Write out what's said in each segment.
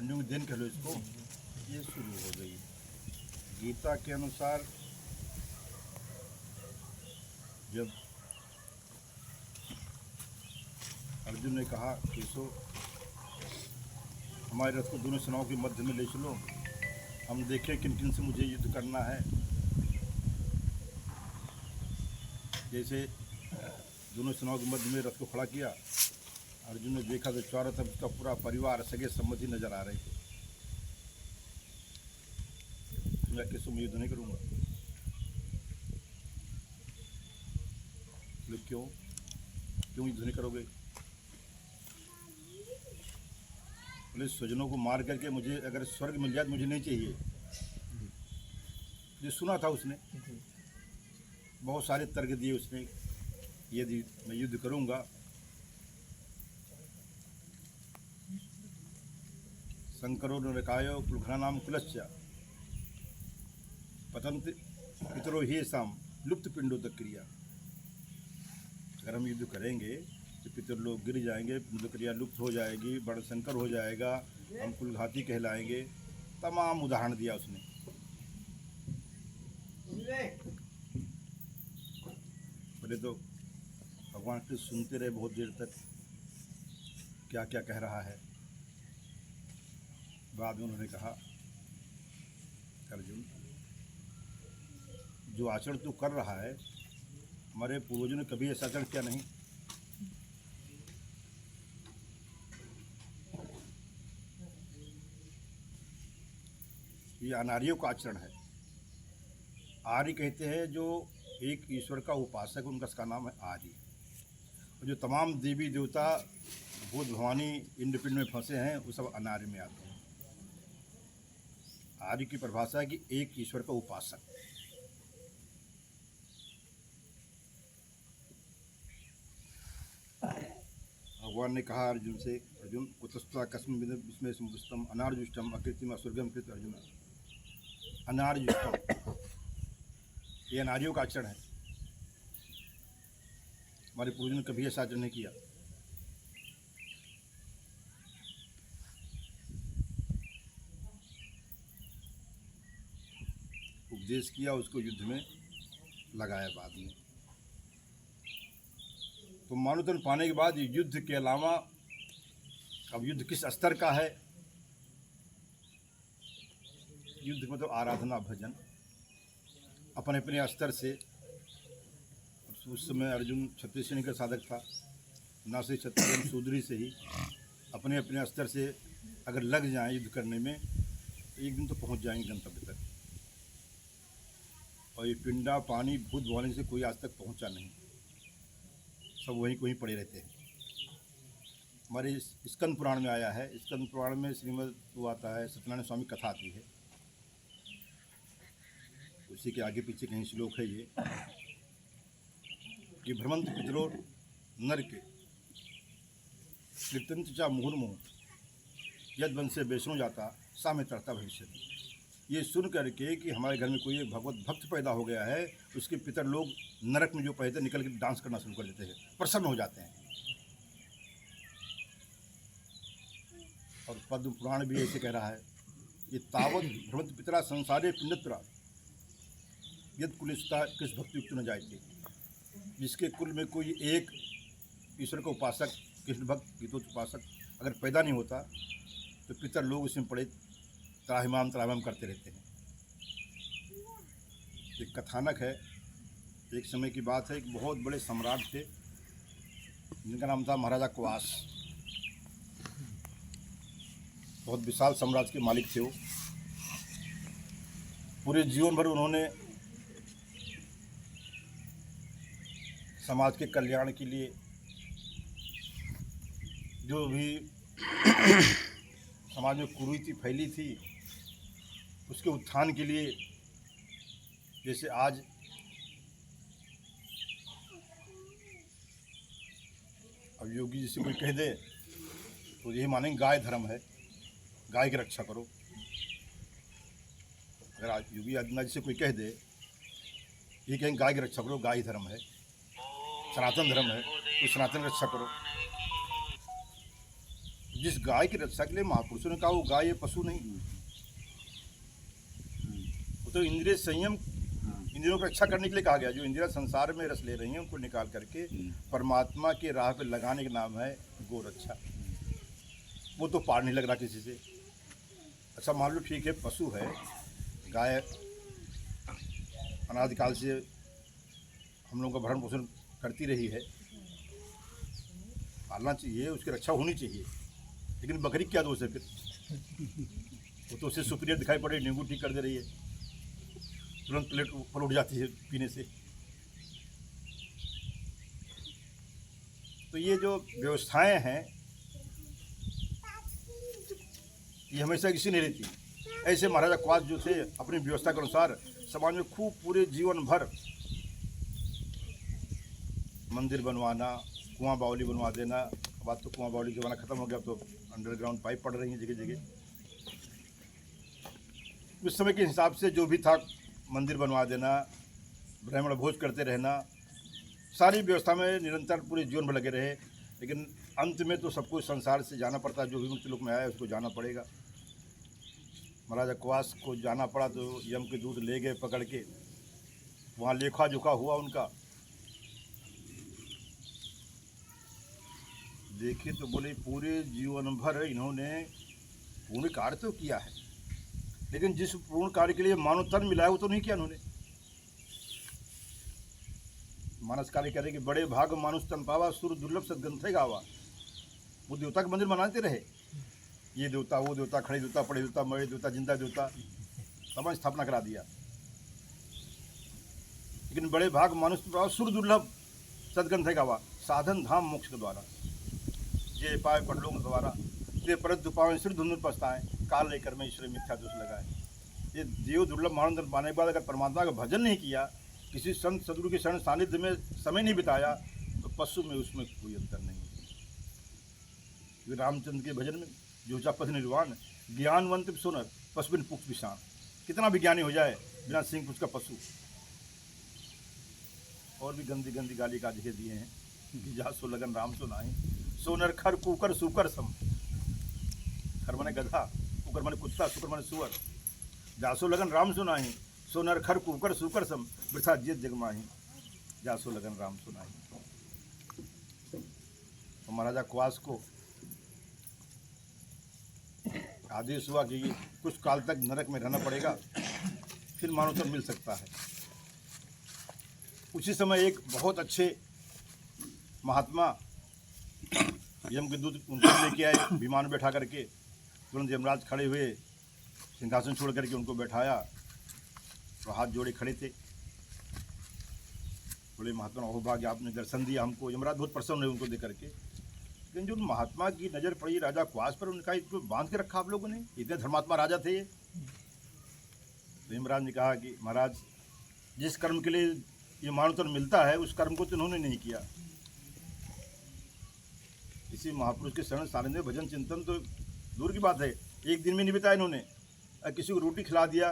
ठंडियों में दिन कह लो इसको, ये शुरू हो गई। गीता के अनुसार जब अर्जुन ने कहा केशव हमारे रथ को दोनों सेनाओं के मध्य में ले चलो, हम देखें किन किन से मुझे युद्ध करना है। जैसे दोनों सेनाओं के मध्य में रथ को खड़ा किया, अर्जुन ने देखा तो चारों तरफ उसका पूरा परिवार सगे संबंधी नजर आ रहे थे। मैं केशव में युद्ध नहीं करूँगा। क्यों क्यों युद्ध नहीं करोगे? बोले स्वजनों को मार करके मुझे अगर स्वर्ग मिल जाए तो मुझे नहीं चाहिए। जो सुना था उसने, बहुत सारे तर्क दिए उसने, यदि मैं युद्ध करूंगा शंकरो नरकायो कुलघ्नानाम कुलस्य पतंत पितरो ही साम लुप्त पिंडोदक क्रिया। अगर हम युद्ध करेंगे तो पितर लोग गिर जाएंगे, पिंडोदक क्रिया लुप्त हो जाएगी, बड़शंकर हो जाएगा, हम कुलघाती कहलाएंगे। तमाम उदाहरण दिया उसने। पहले तो भगवान कृष्ण सुनते रहे बहुत देर तक क्या क्या कह रहा है। बाद में उन्होंने कहा अर्जुन जो आचरण तू कर रहा है हमारे पूर्वजों ने कभी ऐसा आचरण किया नहीं। ये अनार्यों का आचरण है। आर्य कहते हैं जो एक ईश्वर का उपासक, उनका इसका नाम है आर्य। और जो तमाम देवी देवता भूत भवानी इंद्रपिंड में फंसे हैं वो सब अनार्य में आते हैं। आर्य की परिभाषा है कि एक ईश्वर का उपासक। भगवान ने कहा अर्जुन से, अर्जुन कुतस्ता कस्मिन् विस्मय समुपस्थितम अनार्युष्टम अकृत्रिम असुर्गम कृत अर्जुन। अनार्युष्टम ये अनार्यों का आचरण है। हमारे पूर्वजों ने कभी ऐसा आचरण नहीं किया। उपदेश किया, उसको युद्ध में लगाया बाद में। तो मानोतन पाने के बाद युद्ध के अलावा अब युद्ध किस स्तर का है? युद्ध मतलब आराधना भजन अपने अपने स्तर से। उस समय अर्जुन क्षत्रिय श्रेणी का साधक था, ना से क्षत्रिय शूद्री से ही अपने अपने स्तर से अगर लग जाएं युद्ध करने में तो एक दिन तो पहुंच जाएंगे गंतव्य तक। और ये पिंडा पानी भूत भवानी से कोई आज तक पहुंचा नहीं, सब वहीं को ही पड़े रहते हैं। हमारे स्कंद पुराण में आया है, स्कंद पुराण में श्रीमद् वो आता है, सत्यनारायण स्वामी कथा आती है, उसी के आगे पीछे कहीं श्लोक है ये कि भ्रमंत पितरो नर के कृतंत चा मुहुर्मुह यद वंश से वैष्णो जाता सा में तरता भविष्य। ये सुन करके कि हमारे घर में कोई एक भगवत भक्त पैदा हो गया है, उसके पितर लोग नरक में जो पैदा निकल के डांस करना शुरू कर देते हैं, प्रसन्न हो जाते हैं। और पद्म पुराण भी ऐसे कह रहा है, ये तावत भ्रमत पितरा संसारे पिंडत्रा यद कुलिस्ता किस भक्ति युक्त न जाए थे। जिसके कुल में कोई एक ईश्वर का उपासक, कृष्ण भक्त गीतोपासक अगर पैदा नहीं होता तो पितर लोग उसमें पड़े त्राहिमाम करते रहते हैं। एक कथानक है, एक समय की बात है, एक बहुत बड़े सम्राट थे जिनका नाम था महाराजा कुवास। बहुत विशाल साम्राज्य के मालिक थे वो। पूरे जीवन भर उन्होंने समाज के कल्याण के लिए जो भी समाज में कुरीति फैली थी उसके उत्थान के लिए, जैसे आज अब योगी जी से कोई कह दे तो यही मानेंगे गाय धर्म है, गाय की रक्षा करो। अगर आज योगी आदित्यनाथ जी से कोई कह दे ये कहेंगे गाय की रक्षा करो, गाय धर्म है, सनातन धर्म है, तो सनातन रक्षा करो। जिस गाय की रक्षा के लिए महापुरुषों ने कहा वो गाय ये पशु नहीं, वो तो इंद्रिय संयम, इंद्रियों की रक्षा करने के लिए कहा गया। जो इंद्रिया संसार में रस ले रही हैं उनको निकाल करके परमात्मा के राह पे लगाने का नाम है गो रक्षा। वो तो पार नहीं लग रहा किसी से। अच्छा मान लो ठीक है, पशु है, गाय अनादिकाल से हम लोगों का भरण पोषण करती रही है, पालना चाहिए, उसकी रक्षा होनी चाहिए। लेकिन बकरी क्या दोष है फिर? वो तो उससे सुपीरियर दिखाई पड़े, नींबू ठीक कर दे रही है, तुरंत प्लेट ऊपर उठ जाती है पीने से। तो ये जो व्यवस्थाएं हैं ये हमेशा किसी नहीं रहती। ऐसे महाराजा क्वास जो थे अपनी व्यवस्था के अनुसार समाज में खूब पूरे जीवन भर मंदिर बनवाना, कुआं बावली बनवा देना। अब बात तो कुआं बावली जमाना खत्म हो गया, तो अंडरग्राउंड पाइप पड़ रही हैं जगह जगह। उस समय के हिसाब से जो भी था मंदिर बनवा देना, ब्राह्मण भोज करते रहना, सारी व्यवस्था में निरंतर पूरे जीवन में लगे रहे। लेकिन अंत में तो सबको संसार से जाना पड़ता है, जो भी मृत्यु लोक में आया उसको जाना पड़ेगा। महाराजा क्वास को जाना पड़ा तो यम के दूत ले गए पकड़ के, वहाँ लेखा जोखा हुआ उनका। देखे तो बोले पूरे जीवन भर इन्होंने पूर्ण कार्य तो किया है, लेकिन जिस पूर्ण कार्य के लिए मानव तन मिला है वो तो नहीं किया उन्होंने। मानस कार्य करे कि बड़े भाग मानुष तन पावा, सुर दुर्लभ सदग्रंथ गावा। वो देवता के मंदिर बनाते रहे, ये देवता वो देवता, खड़े देवता, पड़े देवता, मरे देवता, जिंदा देवता, सब स्थापना करा दिया। लेकिन बड़े भाग मानुष तन पावा, सुर दुर्लभ सदग्रंथ गावा, साधन धाम मोक्ष के द्वारा ये पाए पढ़लों के द्वारा, ये परत दुपाएं सिर धुंधुन पछताएं, काल लेकर में ईश्वर मिथ्या दोष लगाए। ये देव दुर्लभ मानव तन पाने के बाद अगर परमात्मा का भजन नहीं किया, किसी संत सदगुरु के शरण सानिध्य में समय नहीं बिताया, तो पशु में उसमें कोई अंतर नहीं है। रामचंद्र के भजन में जो पथ निर्वाण, ज्ञानवंत सोनर पशुबिन पुख विषाण। कितना भी ज्ञानी हो जाए बिना सिंह पुछ का पशु। और भी गंदी गंदी गाली का जगह दिए हैं कि जहाँ सो लगन राम सो नाही, सोनर खर कुकर सुकर सम। खर माने गधा, कुकर माने कुत्ता, सुकर माने सुअर। जासो लगन राम सो नाही, सोनर खर कुकर सुकर सम, वृथा जियत जग माही, जासो लगन राम सो नाही। तो महाराजा क्वास को आदेश हुआ कि कुछ काल तक नरक में रहना पड़ेगा, फिर मानव तन मिल सकता है। उसी समय एक बहुत अच्छे महात्मा यम के दूत उनको लेके आए, विमान में बैठा करके। तुरंत यमराज खड़े हुए, सिंहासन छोड़ करके उनको बैठाया, तो हाथ जोड़े खड़े थे। बोले महात्मा अहोभाग्य, आपने दर्शन दिया हमको। यमराज बहुत प्रसन्न हुए उनको देख करके। लेकिन जो महात्मा की नज़र पड़ी राजा क्वास पर, उनका इसको बांध के रखा आप लोगों ने, इतने धर्मात्मा राजा थे ये। तो यमराज ने कहा कि महाराज, जिस कर्म के लिए ये मानवतन मिलता है उस कर्म को तो इन्होंने नहीं किया। इसी महापुरुष के शरण सानिध्य भजन चिंतन तो दूर की बात है, एक दिन में नहीं बिताया इन्होंने। किसी को रोटी खिला दिया,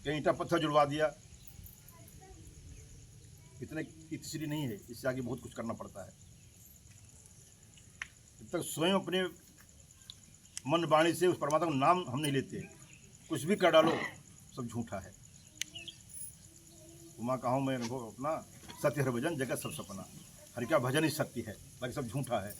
कहीं ईंटा पत्थर जुड़वा दिया, इतने इतनी नहीं है। इससे आगे बहुत कुछ करना पड़ता है। जब तक स्वयं अपने मन वाणी से उस परमात्मा का नाम हम नहीं लेते, कुछ भी कर डालो सब झूठा है। उमा कहूँ मैं अनुभव अपना, सत्य हर भजन जगत सब सपना। हर क्या भजन ही सत्य है, बाकी सब झूठा है।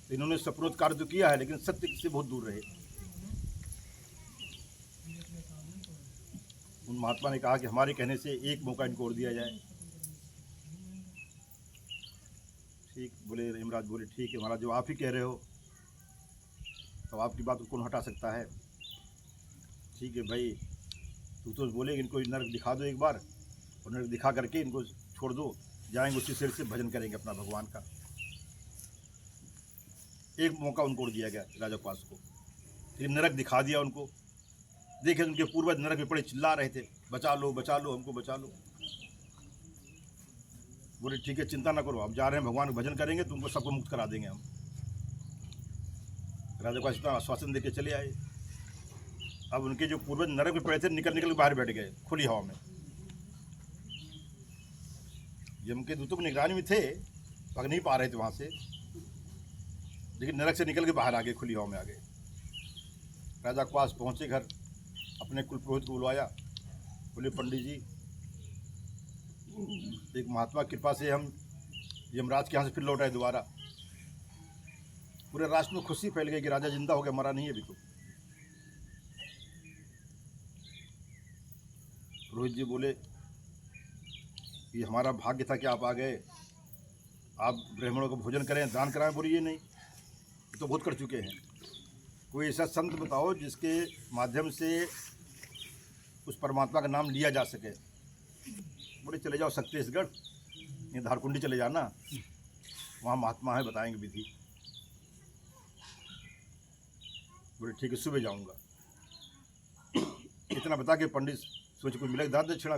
तो इन्होंने सपूर्णोत कार्य तो किया है, लेकिन सत्य से बहुत दूर रहे। उन महात्मा ने कहा कि हमारे कहने से एक मौका इनको और दिया जाए। ठीक बोले यमराज, बोले ठीक है महाराज, जो आप ही कह रहे हो, तो आपकी बात को कौन हटा सकता है। ठीक है भाई, तू तो बोले इनको नरक दिखा दो एक बार, और नरक दिखा करके इनको छोड़ दो, जाएंगे उसी सिर से भजन करेंगे अपना भगवान का। एक मौका उनको और दिया गया राजा क्वास को, लेकिन नरक दिखा दिया उनको। देखे उनके पूर्वज नरक में पड़े चिल्ला रहे थे, बचा लो हमको बचा लो। बोले ठीक है, चिंता ना करो, अब जा रहे हैं भगवान का भजन करेंगे, तुमको सबको मुक्त करा देंगे हम। राजा क्वास इतना आश्वासन देके चले आए। अब उनके जो पूर्वज नरक में पड़े थे निकल के बाहर बैठ गए खुली हवा में। यम के दूतों की निगरानी में थे, भाग नहीं पा रहे थे वहाँ से। लेकिन नरक से निकल के बाहर आ गए, खुली हवा में आ गए। राजा के पास पहुँचे घर, अपने कुल पुरोहित को बुलवाया। बोले पंडित जी, एक महात्मा की कृपा से हम यमराज के यहाँ से फिर लौट आए दोबारा। पूरे राष्ट्र में खुशी फैल गई कि राजा जिंदा हो गया, मरा नहीं है अभी तो। पुरोहित जी बोले कि हमारा भाग्य था कि आप आ गए, आप ब्राह्मणों को भोजन करें, दान कराएं। बोले ये नहीं, ये तो बहुत कर चुके हैं। कोई ऐसा संत बताओ जिसके माध्यम से उस परमात्मा का नाम लिया जा सके। बोले चले जाओ छत्तीसगढ़, ये धारकुंडी चले जाना, वहाँ महात्मा है, बताएंगे विधि। बोले ठीक है, सुबह जाऊँगा। इतना बता के पंडित सोच कोई मिलेगा दान दक्षिणा।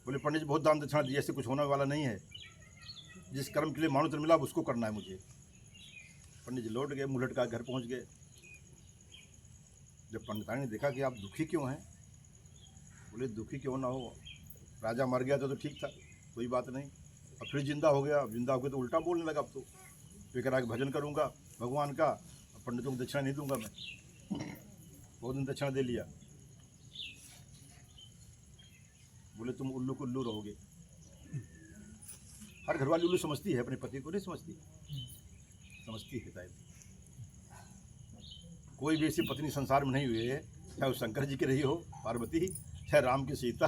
बोले पंडित जी बहुत दान दक्षिणा दिए, ऐसे कुछ होने वाला नहीं है। जिस कर्म के लिए मानव मिला उसको करना है मुझे। पंडित जी लौट गए, मुँह लटका घर पहुँच गए। जब पंडितानी ने देखा कि आप दुखी क्यों हैं, बोले दुखी क्यों ना हो, राजा मर गया था तो ठीक था, कोई बात नहीं, अब फिर जिंदा हो गया, अब जिंदा हो गया तो उल्टा बोलने लगा। अब तो वे कह रहा कि भजन करूँगा भगवान का, अब पंडितों को दक्षिणा नहीं दूंगा मैं। बहुत दिन दक्षिणा दे लिया। बोले तुम उल्लू को उल्लू रहोगे। हर घरवाली उल्लू समझती है, अपने पति को नहीं समझती, समझती है शायद। कोई भी ऐसी पत्नी संसार में नहीं हुई है, चाहे वो शंकर जी की रही हो पार्वती, चाहे राम की सीता,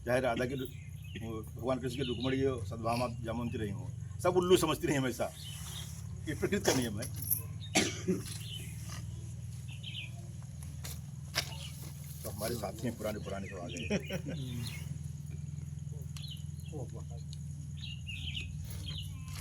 चाहे राधा की भगवान कृष्ण की रुक्मणी हो, सद्भामा जामवंती रही हो, सब उल्लू समझती रही हमेशा। ये प्रकृति का नियम है। तो हमारे साथी हैं पुराने पुराने तो आ गए।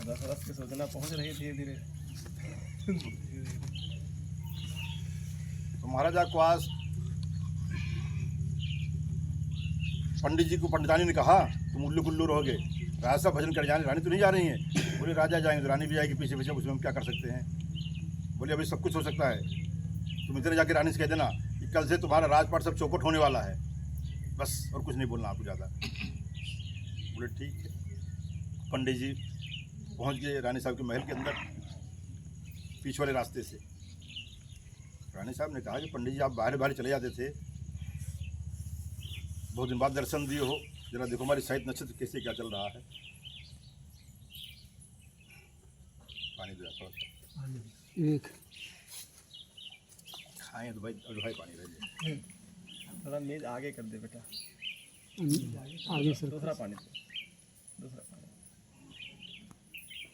रस के सोचना पहुंच रही है धीरे धीरे। तो महाराजा क्वास पंडित जी को पंडितानी ने कहा तुम उल्लू गुल्लू रहोगे, राजा साहब भजन कर जाने, रानी तो नहीं जा रही हैं। बोले राजा जाएंगे तो रानी भी जाएगी पीछे पीछे, उसमें हम क्या कर सकते हैं। बोले अभी सब कुछ हो सकता है, तुम इधर जाके रानी से कह देना कि कल से तुम्हारा राजपाट सब चौपट होने वाला है, बस और कुछ नहीं बोलना आपको ज़्यादा। बोले ठीक है। पंडित जी पहुँच गए रानी साहब के महल के अंदर पीछे वाले रास्ते से। रानी साहब ने कहा कि पंडित जी आप बाहर बाहर चले जाते थे, बहुत दिन बाद दर्शन दिए हो, जरा देखो हमारी साहित्य नक्षत्र कैसे क्या चल रहा है। पानी दो थोड़ा सा, एक खाएं तो भाई, और भाई पानी रह जाए। थोड़ा मेज आगे कर दे बेटा, आगे सर दूसरा पानी दे, दूसरा